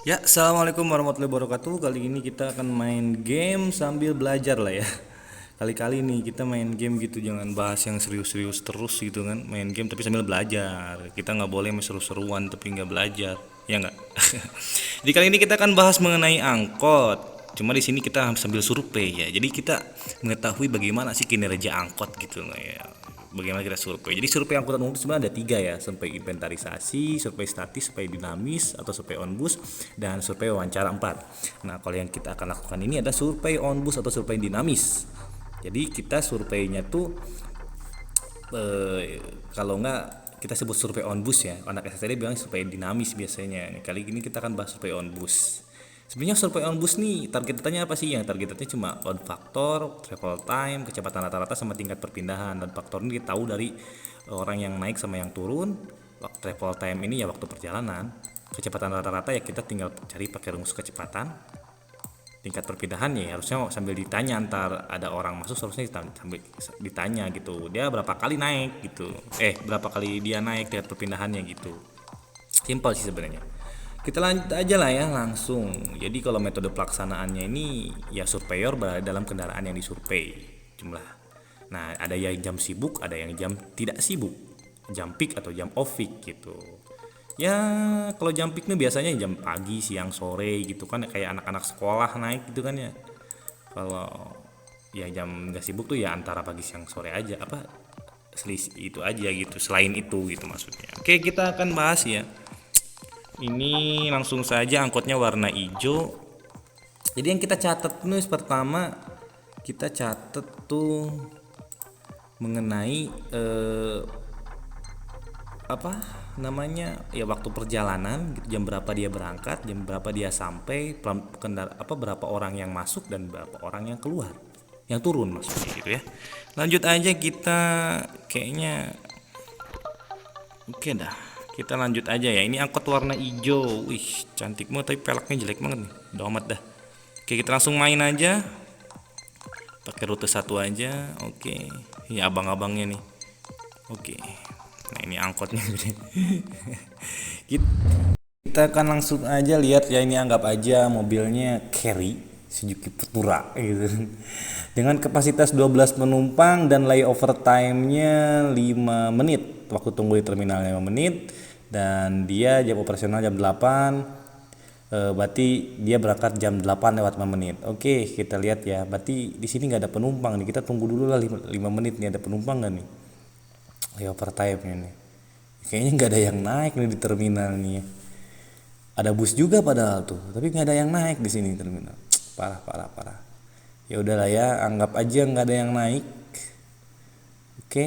Ya, assalamualaikum warahmatullahi wabarakatuh. Kali ini kita akan main game sambil belajar lah ya. Kali-kali nih kita main game gitu, jangan bahas yang serius-serius terus gitu kan. Main game tapi sambil belajar. Kita nggak boleh main seru-seruan tapi nggak belajar, ya nggak? Di kali ini kita akan bahas mengenai angkot. Cuma di sini kita sambil survei ya. Jadi kita mengetahui bagaimana sih kinerja angkot gitu loh ya. Bagaimana kita survei. Jadi survei angkutan umum itu sebenarnya ada tiga ya, survei inventarisasi, survei statis, survei dinamis atau survei on bus, dan survei wawancara 4. Nah, kalau yang kita akan lakukan ini ada survei on bus atau survei dinamis. Jadi kita surveinya tuh kalau nggak kita sebut survei on bus ya, anak SSTD bilang survei dinamis biasanya. Kali ini kita akan bahas survei on bus. Sebenarnya survei on bus nih targetnya apa sih? Yang targetnya cuma load factor, travel time, kecepatan rata-rata sama tingkat perpindahan. Dan faktor ini kita tahu dari orang yang naik sama yang turun. Travel time ini ya waktu perjalanan. Kecepatan rata-rata ya kita tinggal cari pakai rumus kecepatan. Tingkat perpindahan ya harusnya sambil ditanya, antar ada orang masuk harusnya sambil ditanya gitu, dia berapa kali naik gitu, berapa kali dia naik tingkat perpindahannya gitu. Simpel sih sebenarnya. Kita lanjut aja lah ya langsung. Jadi kalau metode pelaksanaannya ini ya surveyor berada dalam kendaraan yang disurvei jumlah. Nah, ada yang jam sibuk, ada yang jam tidak sibuk, jam peak atau jam off peak gitu. Ya, kalau jam peak nih biasanya jam pagi, siang, sore gitu kan, kayak anak-anak sekolah naik gitu kan ya. Kalau ya jam nggak sibuk tuh ya antara pagi, siang, sore aja, apa selisih itu aja gitu, selain itu gitu maksudnya. Oke, kita akan bahas ya. Ini langsung saja angkotnya warna hijau. Jadi yang kita catat nih pertama, kita catat tuh mengenai apa namanya ya, waktu perjalanan gitu, jam berapa dia berangkat, jam berapa dia sampai, berapa orang yang masuk dan berapa orang yang keluar, yang turun maksudnya gitu ya. Lanjut aja kita, kayaknya oke dah, kita lanjut aja ya. Ini angkot warna hijau, wih cantik banget tapi peleknya jelek banget nih, udah amat dah. Oke, kita langsung main aja pakai rute satu aja. Oke, ini abang-abangnya nih. Oke, nah ini angkotnya. Kita akan langsung aja lihat ya, ini anggap aja mobilnya carry Suzuki Futura gitu. Dengan kapasitas 12 penumpang dan layover time-nya 5 menit. Waktu tunggu di terminal 5 menit dan dia jam operasional jam 8. Berarti dia berangkat jam 8 lewat 5 menit. Oke, kita lihat ya. Berarti di sini nggak ada penumpang nih. Kita tunggu dulu lah 5 menit nih, ada penumpang nggak nih? Layover time-nya nih. Kayaknya nggak ada yang naik nih di terminal nih ya. Ada bus juga padahal tuh, tapi nggak ada yang naik di sini terminal. Parah, parah, parah. Ya udahlah ya, anggap aja nggak ada yang naik. Oke,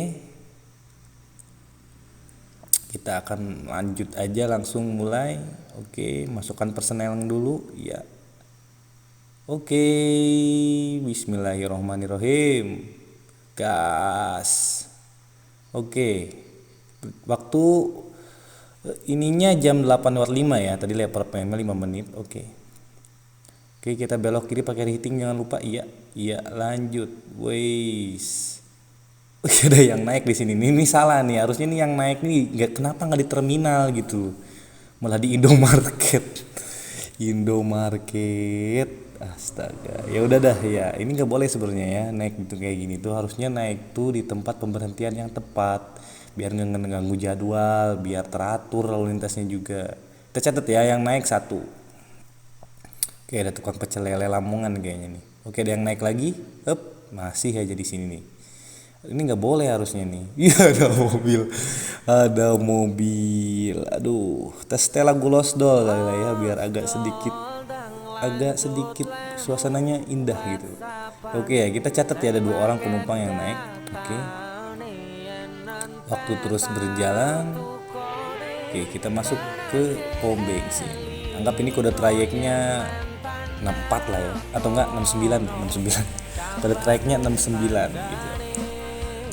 kita akan lanjut aja langsung mulai. Oke, masukkan personel dulu ya. Oke, Bismillahirrohmanirrohim. Gas. Oke, waktu ininya jam 8:05 ya, tadi level PM 5 menit. Oke, kita belok kiri pakai hitting, jangan lupa. Iya, lanjut. Wes. Ada yang naik di sini. Ini salah nih. Harusnya nih yang naik nih kenapa nggak di terminal gitu. Malah di Indomarket. Indomarket. Astaga. Ya udah dah ya. Ini nggak boleh sebenarnya ya naik gitu kayak gini tuh. Harusnya naik tuh di tempat pemberhentian yang tepat. Biar nggak ngeganggu jadwal, biar teratur lalu lintasnya juga. Kita catat ya, yang naik satu. Oke, ada tukang pecel lele Lamongan kayaknya nih. Oke, ada yang naik lagi. Masih aja di sini nih. Ini nggak boleh harusnya nih. Iya, ada mobil. Ada mobil. Aduh, tes Stella Gulosdol kali lah ya, biar agak sedikit suasananya indah gitu. Oke ya, kita catat ya ada 2 orang penumpang yang naik. Oke. Waktu terus berjalan. Oke, kita masuk ke pom bensin. Anggap ini kode trayeknya 64 lah ya, atau enggak 69. Kode trayeknya 69 gitu.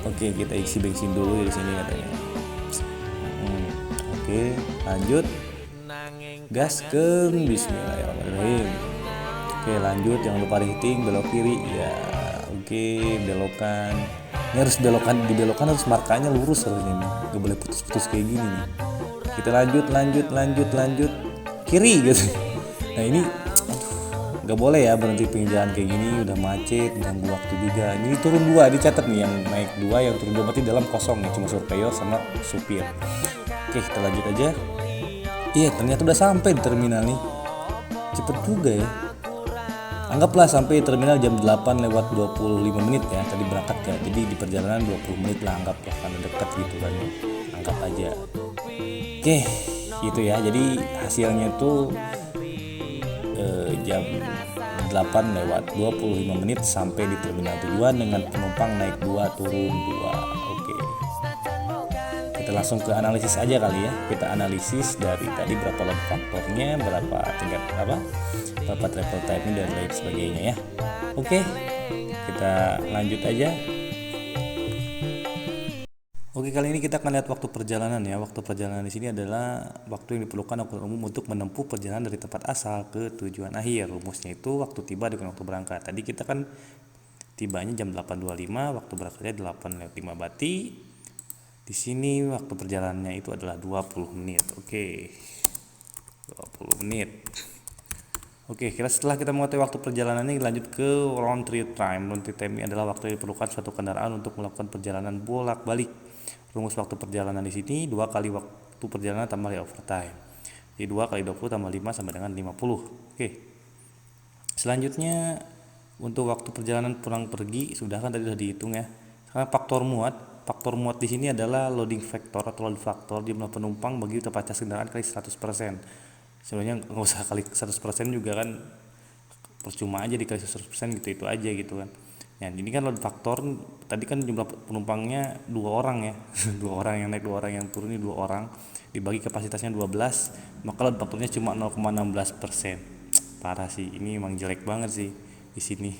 Oke, kita isi bensin dulu di sini katanya. Oke, lanjut. Gaskeun, bismillahirrahmanirrahim. Oke, lanjut, jangan lupa hitting, belok kiri ya. Oke, belokan. Ini harus dibelokkan harus markanya lurus harusnya nih. Gak boleh putus-putus kayak gini nih. Kita lanjut kiri gitu. Nah ini nggak boleh ya berhenti pinggir jalan kayak gini, udah macet, ganggu waktu juga. Ini turun dua, dicatat nih, yang naik dua, yang turun dua, berarti dalam kosong nih, cuma surveyor sama supir. Oke, kita lanjut aja. Iya, ternyata udah sampai di terminal nih, cepet juga ya. Anggaplah sampai terminal jam 8 lewat 25 menit ya, tadi berangkat ya, jadi di perjalanan 20 menit lah, anggaplah karena dekat gitu kan, anggap aja. Oke, gitu ya, jadi hasilnya tuh jam 8 lewat 25 menit sampai di terminal tujuan dengan penumpang naik 2 turun 2. Oke, kita langsung ke analisis aja kali ya. Kita analisis dari tadi berapa load faktornya, berapa tingkat berapa travel time dan lain sebagainya ya. Oke, kita lanjut aja. Oke, kali ini kita akan lihat waktu perjalanan ya. Waktu perjalanan di sini adalah waktu yang diperlukan angkutan umum untuk menempuh perjalanan dari tempat asal ke tujuan akhir. Rumusnya itu waktu tiba dengan waktu berangkat. Tadi kita kan tibanya jam 8.25, waktu berangkatnya 8.05, berarti di sini waktu perjalanannya itu adalah 20 menit. Oke. 20 menit. Oke, kira setelah kita mengetahui waktu perjalanan ini, lanjut ke round trip time. Round trip time ini adalah waktu yang diperlukan suatu kendaraan untuk melakukan perjalanan bolak-balik. Rumus waktu perjalanan di sini 2 kali waktu perjalanan tambah overtime. Jadi 2 kali 20 tambah 5 sama dengan 50. Oke. Selanjutnya untuk waktu perjalanan pulang pergi sudah kan tadi sudah dihitung ya. Sekarang faktor muat. Faktor muat di sini adalah loading factor atau load factor, jumlah penumpang bagi kapasitas kendaraan kali 100%. Sebenarnya nggak usah kali 100% juga kan, percuma aja dikali 100% gitu, itu aja gitu kan. Ya, ini kan load faktor tadi kan jumlah penumpangnya 2 orang ya. 2 orang yang naik, 2 orang yang turun, ini 2 orang dibagi kapasitasnya 12, maka load faktornya cuma 0,16%. Parah sih, ini emang jelek banget sih di sini.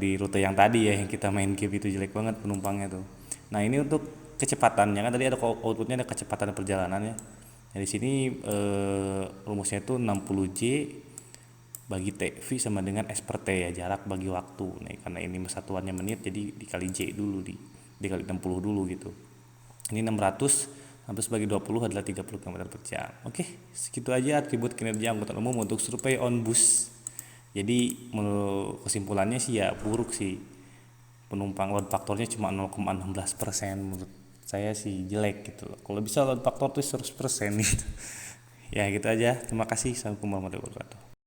Di rute yang tadi ya, yang kita main game itu jelek banget penumpangnya tuh. Nah, ini untuk kecepatannya kan tadi ada outputnya, ada kecepatan perjalanannya. Nah, di sini rumusnya itu 60J bagi TV sama dengan S per T ya, jarak bagi waktu. Nah, karena ini satuannya menit, jadi dikali J dulu, dikali 60 dulu gitu. Ini 600 bagi 20 adalah 30 km per jam. Oke, segitu aja atribut kinerja angkutan umum untuk survei on bus. Jadi menurut kesimpulannya sih ya buruk sih. Penumpang load faktornya cuma 0,16%, menurut saya sih jelek gitu loh. Kalau bisa load faktor tuh 100% gitu. Ya gitu aja. Terima kasih. Assalamualaikum warahmatullahi wabarakatuh.